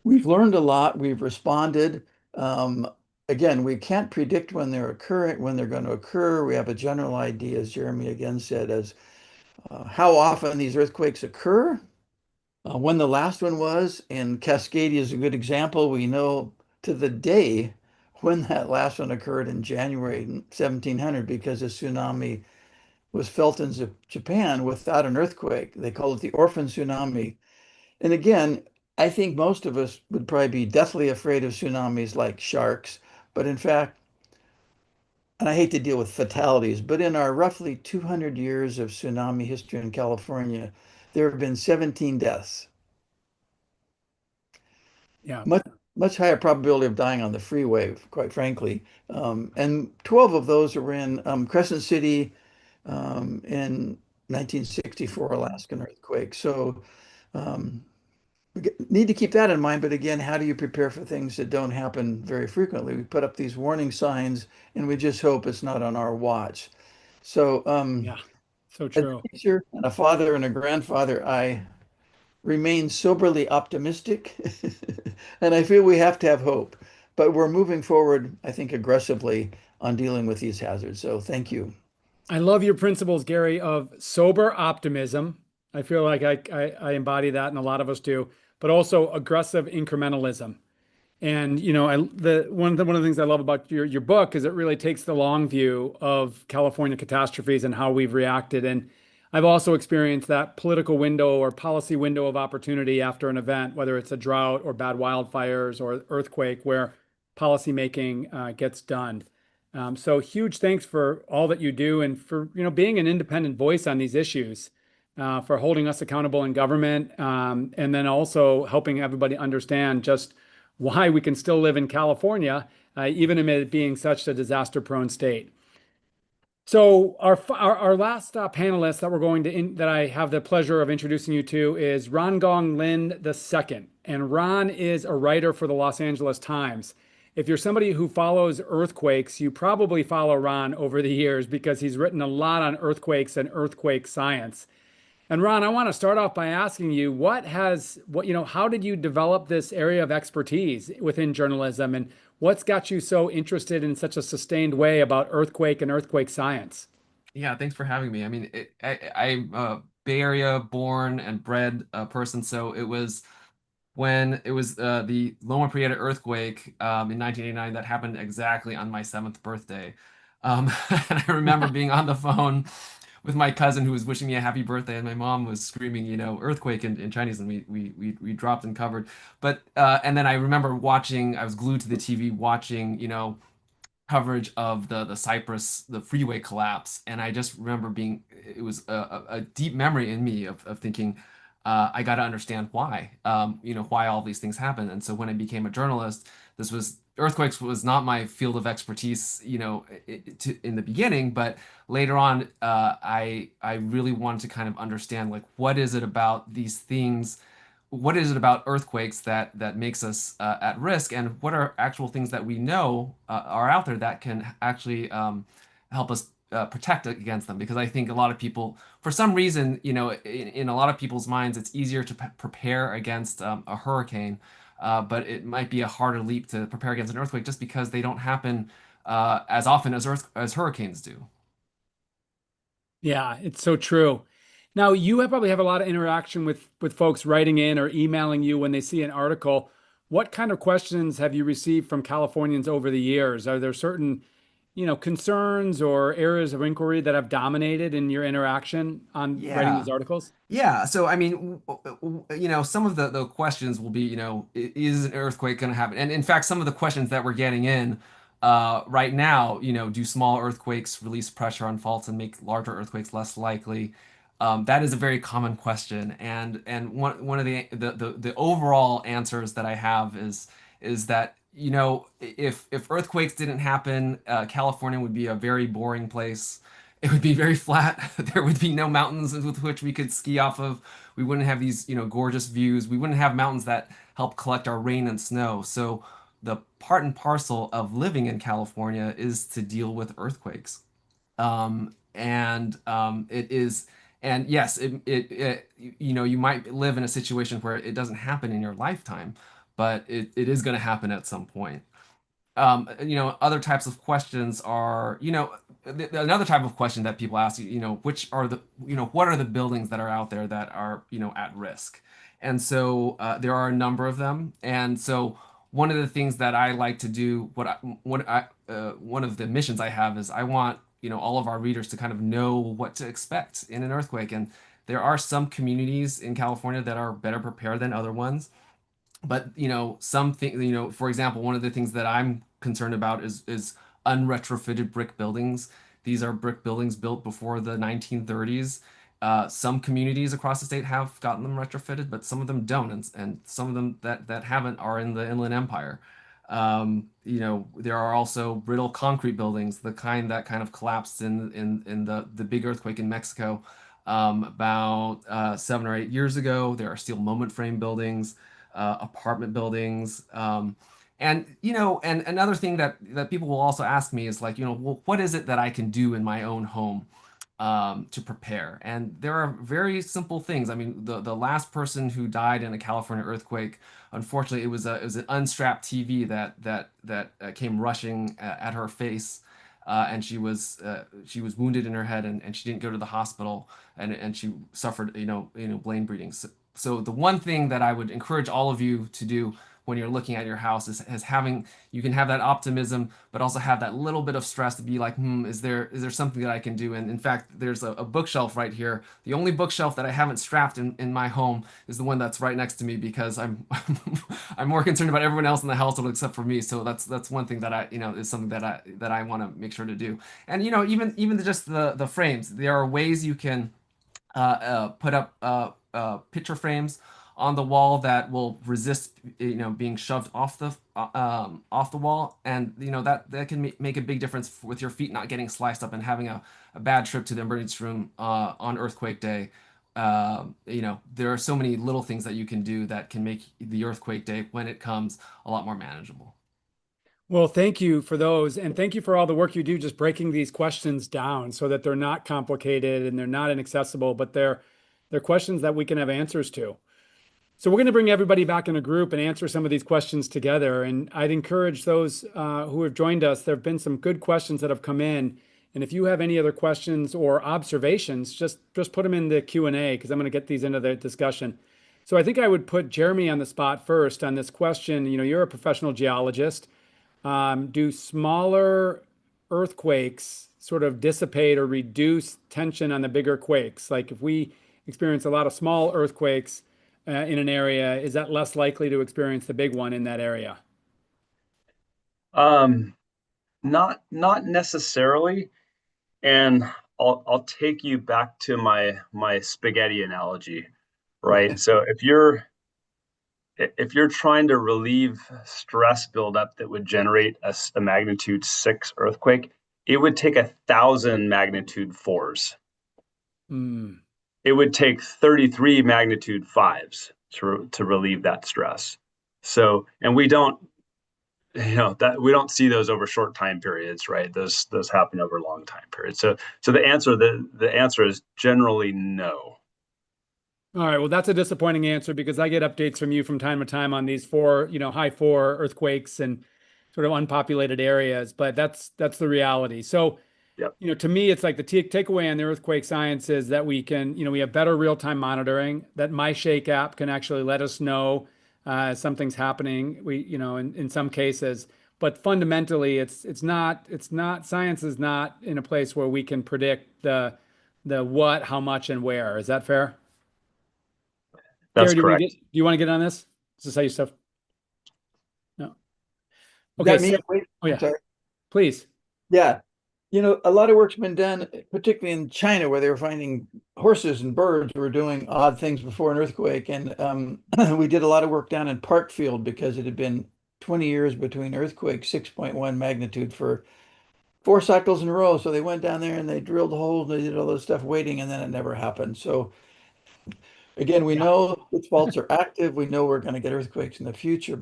we've learned a lot. We've responded. Um, Again, we can't predict when they're occurring, when they're going to occur. We have a general idea, as Jeremy again said, as how often these earthquakes occur. When the last one was, and Cascadia is a good example. We know to the day when that last one occurred in January 1700 because a tsunami was felt in Japan without an earthquake. They call it the orphan tsunami. And again, I think most of us would probably be deathly afraid of tsunamis like sharks. But in fact, and I hate to deal with fatalities, but in our roughly 200 years of tsunami history in California, there have been 17 deaths. Yeah. Much higher probability of dying on the freeway, quite frankly. And 12 of those are in Crescent City in 1964 Alaskan earthquake. So um, need to keep that in mind. But again, how do you prepare for things that don't happen very frequently? We put up these warning signs and we just hope it's not on our watch. So Yeah. So as true. a teacher and a father and a grandfather, I remain soberly optimistic. And I feel we have to have hope. But we're moving forward, I think, aggressively on dealing with these hazards. So thank you. I love your principles, Gary, of sober optimism. I feel like I embody that, and a lot of us do, but also aggressive incrementalism. And one of the things I love about your book is it really takes the long view of California catastrophes and how we've reacted. And I've also experienced that political window or policy window of opportunity after an event, whether it's a drought or bad wildfires or earthquake, where policymaking gets done. So huge thanks for all that you do and for being an independent voice on these issues, for holding us accountable in government, and then also helping everybody understand just why we can still live in California, even amid it being such a disaster-prone state. So our last panelist that we're going to that I have the pleasure of introducing you to is Ron Gong Lin II, and Ron is a writer for the Los Angeles Times. If you're somebody who follows earthquakes, you probably follow Ron over the years because he's written a lot on earthquakes and earthquake science. And Ron, I want to start off by asking you, how did you develop this area of expertise within journalism, and what's got you so interested in such a sustained way about earthquake and earthquake science? Yeah, thanks for having me. I mean, I'm a Bay Area born and bred person, so it was when it was the Loma Prieta earthquake in 1989 that happened exactly on my seventh birthday. And I remember being on the phone with my cousin who was wishing me a happy birthday, and my mom was screaming, earthquake in Chinese, and we dropped and covered. But and then I remember watching. I was glued to the TV watching, coverage of the freeway collapse, and I just remember it was a deep memory in me of thinking, I got to understand why, why all these things happen. And so when I became a journalist, earthquakes was not my field of expertise, in the beginning, but later on, I really wanted to kind of understand, like, what is it about these things, what is it about earthquakes that makes us at risk, and what are actual things that we know are out there that can actually help us protect against them, because I think a lot of people, for some reason, in a lot of people's minds, it's easier to prepare against a hurricane, but it might be a harder leap to prepare against an earthquake just because they don't happen as often as hurricanes do. Yeah, it's so true. Now, you probably have a lot of interaction with folks writing in or emailing you when they see an article. What kind of questions have you received from Californians over the years? Are there certain, concerns or areas of inquiry that have dominated in your interaction on writing Yeah. these articles? Yeah, so I mean, some of the questions will be, is an earthquake going to happen? And in fact, some of the questions that we're getting in right now, do small earthquakes release pressure on faults and make larger earthquakes less likely? That is a very common question, and one of the overall answers that I have is that, if earthquakes didn't happen, California would be a very boring place. It would be very flat. There would be no mountains with which we could ski off of. We wouldn't have these, gorgeous views. We wouldn't have mountains that help collect our rain and snow. So the part and parcel of living in California is to deal with earthquakes. It is, and yes, you might live in a situation where it doesn't happen in your lifetime, but it is going to happen at some point. Other types of questions are, another type of question that people ask, which are the, what are the buildings that are out there that are, at risk? And so there are a number of them. And so one of the things that I like to do, one of the missions I have is I want, all of our readers to kind of know what to expect in an earthquake. And there are some communities in California that are better prepared than other ones. But something, for example, one of the things that I'm concerned about is unretrofitted brick buildings. These are brick buildings built before the 1930s. Some communities across the state have gotten them retrofitted, but some of them don't, and some of them that haven't are in the Inland Empire. There are also brittle concrete buildings, the kind that kind of collapsed in the big earthquake in Mexico about 7 or 8 years ago. There are steel moment frame buildings, apartment buildings. And another thing that people will also ask me is like, well, what is it that I can do in my own home to prepare? And there are very simple things. I mean, the last person who died in a California earthquake, unfortunately, it was an unstrapped TV that came rushing at her face. And she was wounded in her head, and she didn't go to the hospital, and she suffered brain bleeding. So the one thing that I would encourage all of you to do when you're looking at your house is having, you can have that optimism, but also have that little bit of stress to be like, is there something that I can do? And in fact, there's a bookshelf right here. The only bookshelf that I haven't strapped in my home is the one that's right next to me, because I'm I'm more concerned about everyone else in the household except for me. So that's one thing that is something that I want to make sure to do. And even just the frames, there are ways you can put up picture frames on the wall that will resist, being shoved off the wall, and that can make a big difference with your feet not getting sliced up and having a bad trip to the emergency room on earthquake day. There are so many little things that you can do that can make the earthquake day, when it comes, a lot more manageable. Well, thank you for those. And thank you for all the work you do just breaking these questions down so that they're not complicated and they're not inaccessible, but they're questions that we can have answers to. So we're going to bring everybody back in a group and answer some of these questions together. And I'd encourage those who have joined us. There have been some good questions that have come in. And if you have any other questions or observations, just put them in the Q&A, because I'm going to get these into the discussion. So I think I would put Jeremy on the spot first on this question. You're a professional geologist. Do smaller earthquakes sort of dissipate or reduce tension on the bigger quakes? Like if we experience a lot of small earthquakes in an area, is that less likely to experience the big one in that area? Not necessarily. And I'll take you back to my spaghetti analogy, right? So if you're trying to relieve stress buildup that would generate a magnitude 6 earthquake, it would take 1,000 magnitude 4s. Mm. It would take 33 magnitude 5s to relieve that stress. So, and we don't, that we don't see those over short time periods, right? Those happen over long time periods. So the answer is generally no. All right, well, that's a disappointing answer because I get updates from you from time to time on these four, high four earthquakes and sort of unpopulated areas, but that's the reality. So, Yep. to me, it's like the takeaway on the earthquake science is that we can, we have better real-time monitoring, that My Shake app can actually let us know something's happening. In some cases, but fundamentally, it's not science is not in a place where we can predict the what, how much, and where. Is that fair? That's Gary, do correct. you want to get on this? Is this how you stuff? No. Okay. That means, Oh I'm yeah, sorry. please. Yeah. A lot of work's been done, particularly in China, where they were finding horses and birds who were doing odd things before an earthquake. And we did a lot of work down in Parkfield because it had been 20 years between earthquakes, 6.1 magnitude for 4 cycles in a row. So they went down there and they drilled holes and they did all this stuff waiting, and then it never happened. So again, we Yeah. know its faults are active. We know we're going to get earthquakes in the future,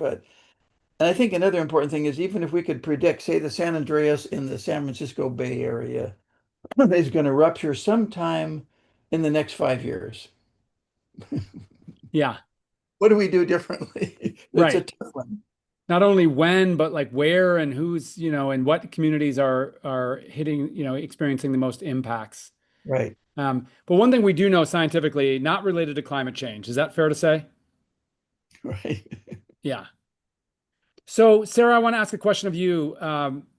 and I think another important thing is even if we could predict, say, the San Andreas in the San Francisco Bay Area is going to rupture sometime in the next 5 years. Yeah. What do we do differently? It's a Right. tough one. Not only when, but like where and who's, and what communities are hitting, experiencing the most impacts. Right. But one thing we do know scientifically, not related to climate change. Is that fair to say? Right. Yeah. So, Sarah, I want to ask a question of you.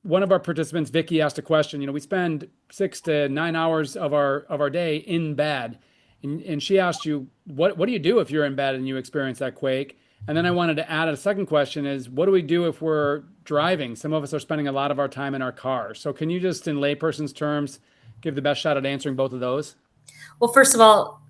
One of our participants, Vicky, asked a question. We spend 6 to 9 hours of our day in bed, and she asked you, what do you do if you're in bed and you experience that quake? And then I wanted to add a second question: is what do we do if we're driving? Some of us are spending a lot of our time in our cars. So, can you just, in layperson's terms, give the best shot at answering both of those? Well, first of all,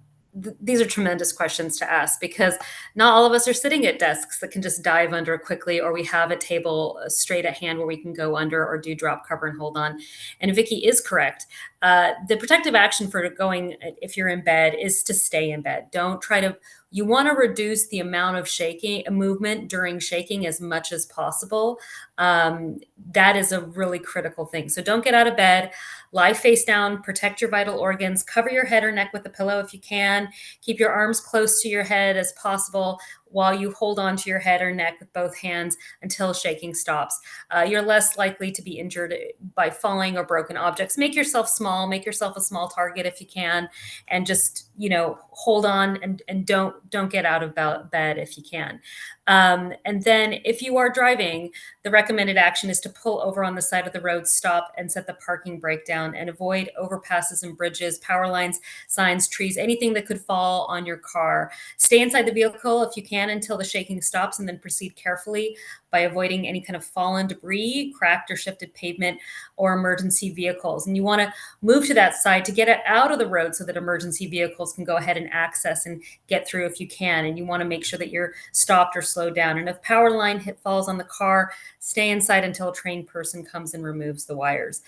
these are tremendous questions to ask because not all of us are sitting at desks that can just dive under quickly, or we have a table straight at hand where we can go under or do drop, cover, and hold on. And Vicky is correct. The protective action for going, if you're in bed, is to stay in bed. Don't try to, you want to reduce the amount of shaking movement during shaking as much as possible. That is a really critical thing. So don't get out of bed. Lie face down, protect your vital organs, cover your head or neck with a pillow if you can. Keep your arms close to your head as possible while you hold on to your head or neck with both hands until shaking stops. You're less likely to be injured by falling or broken objects. Make yourself small, make yourself a small target if you can, and just, hold on and don't get out of bed if you can. And then if you are driving, the recommended action is to pull over on the side of the road, stop and set the parking brake down, and avoid overpasses and bridges, power lines, signs, trees, anything that could fall on your car. Stay inside the vehicle if you can until the shaking stops, and then proceed carefully by avoiding any kind of fallen debris, cracked or shifted pavement, or emergency vehicles. And you want to move to that side to get it out of the road so that emergency vehicles can go ahead and access and get through if you can. And you want to make sure that you're stopped or slowed down. And if power line falls on the car, stay inside until a trained person comes and removes the wires.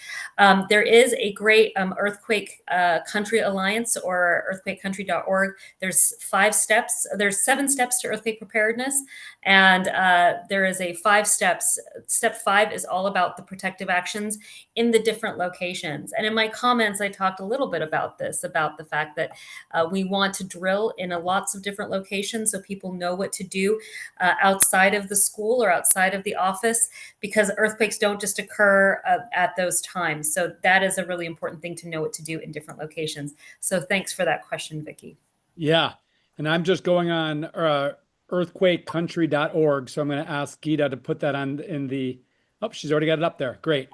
There is a great Earthquake Country Alliance, or earthquakecountry.org. There's 5 steps. There's 7 steps to earthquake preparedness. And there is a 5 steps. Step 5 is all about the protective actions in the different locations. And in my comments, I talked a little bit about this, about the fact that we want to drill in lots of different locations so people know what to do outside of the school or outside of the office, because earthquakes don't just occur at those times. So that is a really important thing to know what to do in different locations. So thanks for that question, Vicky. Yeah. And I'm just going on earthquakecountry.org. So I'm going to ask Geeta to put that on in the, oh, she's already got it up there. Great.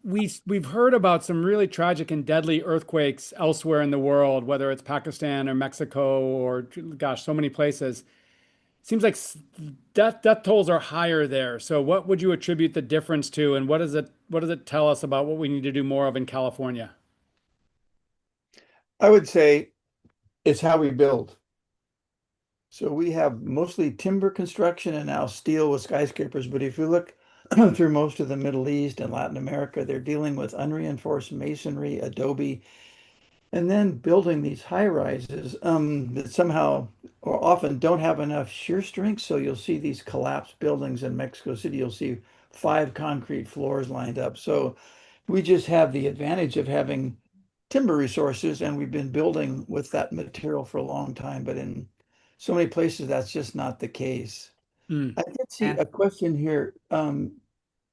We've heard about some really tragic and deadly earthquakes elsewhere in the world, whether it's Pakistan or Mexico or, gosh, so many places. Seems like death tolls are higher there. So what would you attribute the difference to, and what does it tell us about what we need to do more of in California? I would say it's how we build. So we have mostly timber construction and now steel with skyscrapers. But if you look through most of the Middle East and Latin America, they're dealing with unreinforced masonry, adobe. and then building these high rises that somehow or often don't have enough shear strength. So you'll see these collapsed buildings in Mexico City. You'll see 5 concrete floors lined up. So we just have the advantage of having timber resources, and we've been building with that material for a long time. But in so many places, that's just not the case. Mm. I did see And a question here,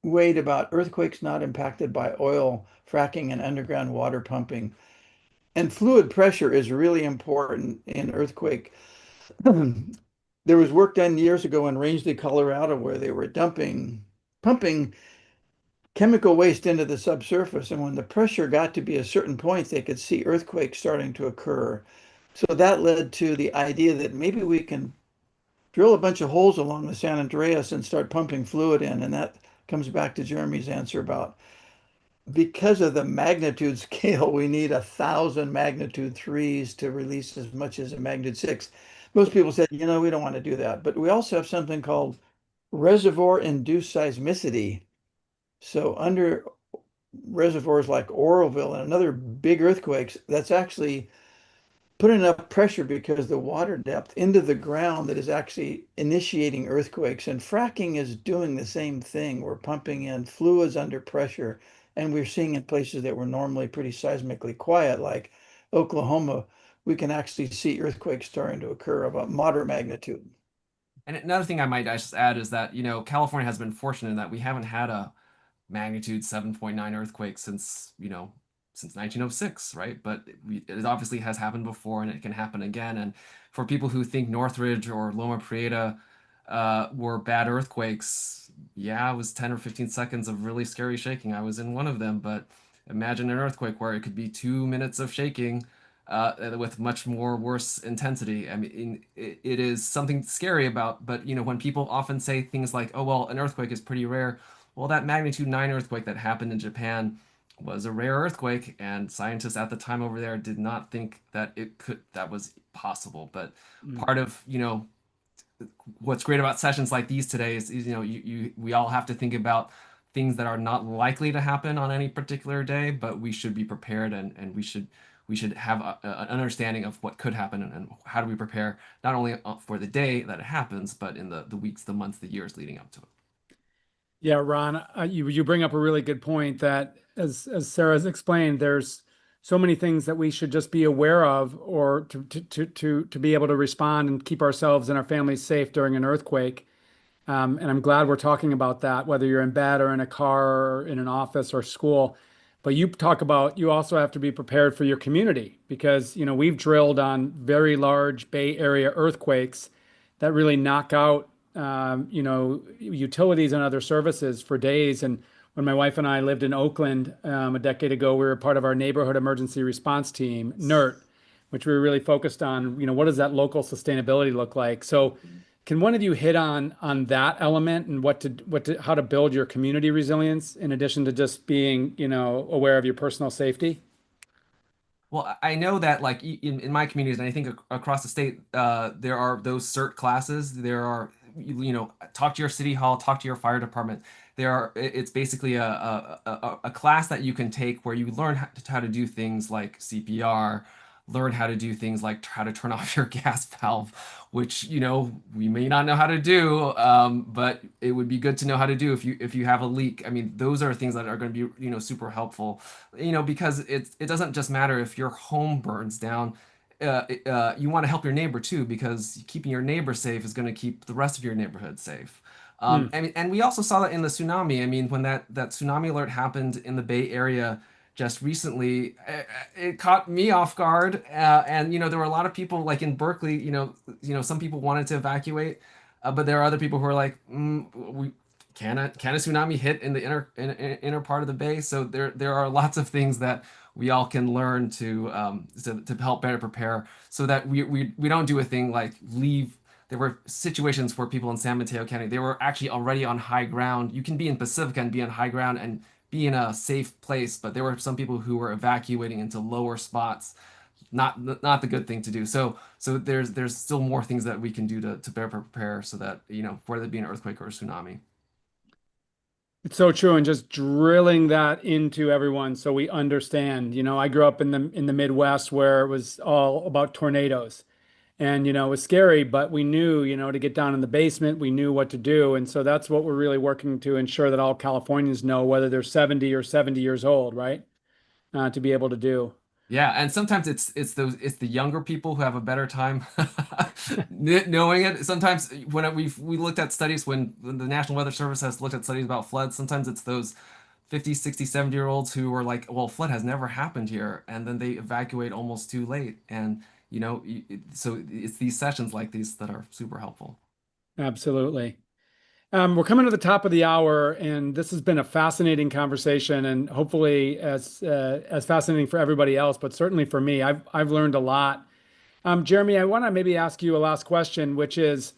Wade, about earthquakes not impacted by oil fracking and underground water pumping. And fluid pressure is really important in earthquake. There was work done years ago in Rangeley, Colorado, where they were pumping chemical waste into the subsurface. And when the pressure got to be a certain point, they could see earthquakes starting to occur. So that led to the idea that maybe we can drill a bunch of holes along the San Andreas and start pumping fluid in. And that comes back to Jeremy's answer about because of the magnitude scale, we need 1,000 magnitude 3s to release as much as a magnitude 6. Most people said, we don't want to do that. But we also have something called reservoir-induced seismicity. So under reservoirs like Oroville and other big earthquakes, that's actually put enough pressure because the water depth into the ground that is actually initiating earthquakes. And fracking is doing the same thing. We're pumping in fluids under pressure, and we're seeing in places that were normally pretty seismically quiet, like Oklahoma, we can actually see earthquakes starting to occur of a moderate magnitude. and another thing I just add is that, California has been fortunate in that we haven't had a magnitude 7.9 earthquake since 1906, right? But it obviously has happened before and it can happen again. And for people who think Northridge or Loma Prieta were bad earthquakes, yeah, it was 10 or 15 seconds of really scary shaking. I was in one of them, but imagine an earthquake where it could be 2 minutes of shaking with much more worse intensity. I mean, it is something scary about, but when people often say things like, oh, well, an earthquake is pretty rare. Well, that magnitude 9 earthquake that happened in Japan was a rare earthquake, and scientists at the time over there did not think that that was possible. But Mm. part of, what's great about sessions like these today is we all have to think about things that are not likely to happen on any particular day, but we should be prepared, and we should have an understanding of what could happen, and how do we prepare not only for the day that it happens, but in the weeks, the months, the years leading up to it. Yeah, Ron, you bring up a really good point that as Sarah's explained, there's so many things that we should just be aware of, or to be able to respond and keep ourselves and our families safe during an earthquake. And I'm glad we're talking about that, whether you're in bed or in a car or in an office or school. But you talk about you also have to be prepared for your community because, we've drilled on very large Bay Area earthquakes that really knock out, utilities and other services for days. And when my wife and I lived in Oakland a decade ago, we were part of our neighborhood emergency response team, NERT, which we were really focused on, what does that local sustainability look like? So can one of you hit on that element and how to build your community resilience in addition to just being, aware of your personal safety? Well, I know that like in my communities, and I think across the state, there are those CERT classes. There are, talk to your city hall, talk to your fire department. It's basically a class that you can take where you learn how to do things like CPR, learn how to do things like how to turn off your gas valve, which, we may not know how to do, but it would be good to know how to do if you have a leak. I mean, those are things that are going to be, super helpful, because it doesn't just matter if your home burns down. You want to help your neighbor too, because keeping your neighbor safe is going to keep the rest of your neighborhood safe. Mm. And we also saw that in the tsunami. I mean, when that tsunami alert happened in the Bay Area just recently, it caught me off guard. And there were a lot of people like in Berkeley. Some people wanted to evacuate, but there are other people who are like, we can a tsunami hit in the inner part of the bay? So there are lots of things that we all can learn to help better prepare, so that we don't do a thing like leave. There were situations where people in San Mateo County, they were actually already on high ground. You can be in Pacifica and be on high ground and be in a safe place, but there were some people who were evacuating into lower spots. Not the good thing to do. So there's still more things that we can do to better prepare, so that whether it be an earthquake or a tsunami. It's so true, and just drilling that into everyone so we understand. I grew up in the Midwest where it was all about tornadoes. And, it was scary, but we knew, to get down in the basement, we knew what to do. And so that's what we're really working to ensure that all Californians know, whether they're 70 or 70 years old, right? To be able to do. Yeah, and sometimes it's the younger people who have a better time knowing it. Sometimes when we looked at studies when the National Weather Service has looked at studies about floods, sometimes it's those 50, 60, 70-year-olds who are like, well, flood has never happened here, and then they evacuate almost too late. And so it's these sessions like these that are super helpful. Absolutely. We're coming to the top of the hour, and this has been a fascinating conversation, and hopefully as fascinating for everybody else, but certainly for me. I've learned a lot. Jeremy, I want to maybe ask you a last question, which is,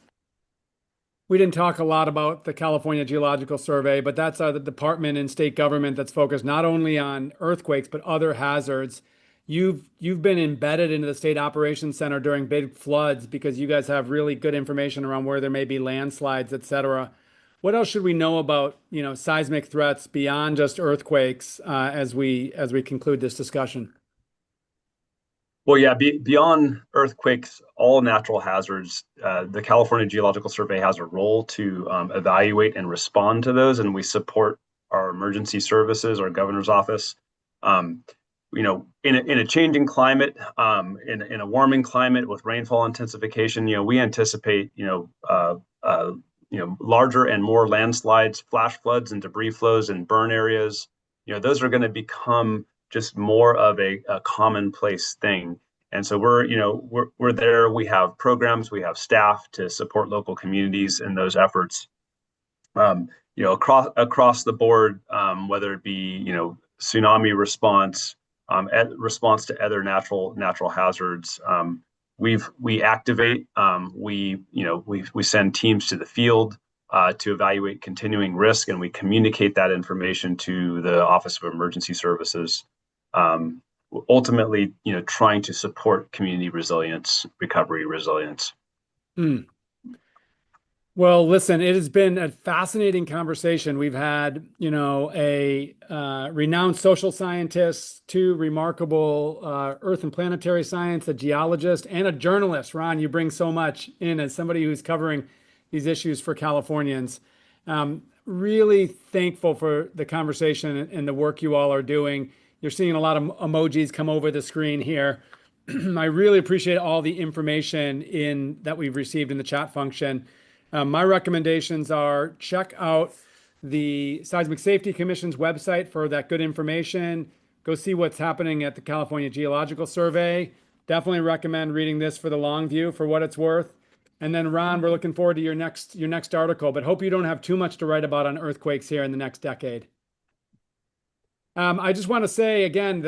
we didn't talk a lot about the California Geological Survey, but that's the department in state government that's focused not only on earthquakes, but other hazards. You've been embedded into the State Operations Center during big floods because you guys have really good information around where there may be landslides, et cetera. What else should we know about, seismic threats beyond just earthquakes as we conclude this discussion? Well, yeah, beyond earthquakes, all natural hazards, the California Geological Survey has a role to evaluate and respond to those, and we support our emergency services, our governor's office. In a changing climate, in a warming climate with rainfall intensification, we anticipate, larger and more landslides, flash floods, and debris flows in burn areas. Those are going to become just more of a commonplace thing. And so we're there. We have programs, we have staff to support local communities in those efforts. Across the board, whether it be tsunami response, response to other natural hazards. We activate. We send teams to the field to evaluate continuing risk, and we communicate that information to the Office of Emergency Services. Ultimately, trying to support community resilience, recovery resilience. Well, listen, it has been a fascinating conversation. We've had, a renowned social scientist, two remarkable earth and planetary science, a geologist, and a journalist. Ron, you bring so much in as somebody who's covering these issues for Californians. Really thankful for the conversation and the work you all are doing. You're seeing a lot of emojis come over the screen here. I really appreciate all the information that we've received in the chat function. My recommendations are check out the Seismic Safety Commission's website for that good information. Go see what's happening at the California Geological Survey. Definitely recommend reading this for the long view for what it's worth. And then Ron, we're looking forward to your next article, but hope you don't have too much to write about on earthquakes here in the next decade. I just want to say again,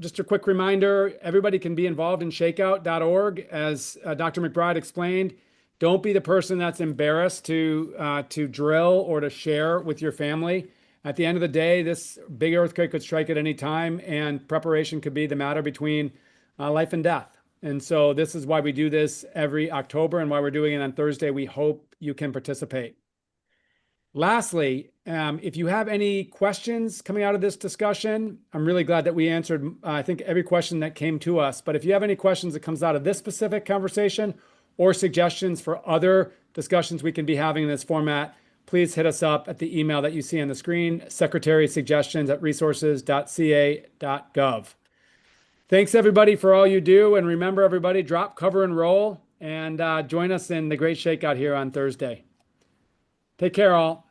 just a quick reminder, everybody can be involved in shakeout.org. As Dr. McBride explained, don't be the person that's embarrassed to drill or to share with your family. At the end of the day, this big earthquake could strike at any time, and preparation could be the matter between life and death. And so this is why we do this every October and why we're doing it on Thursday. We hope you can participate. Lastly, if you have any questions coming out of this discussion, I'm really glad that we answered, I think, every question that came to us. But if you have any questions that comes out of this specific conversation or suggestions for other discussions we can be having in this format, please hit us up at the email that you see on the screen, secretarysuggestions@resources.ca.gov. Thanks, everybody, for all you do. And remember, everybody, drop, cover, and roll. And join us in the great shakeout here on Thursday. Take care, all.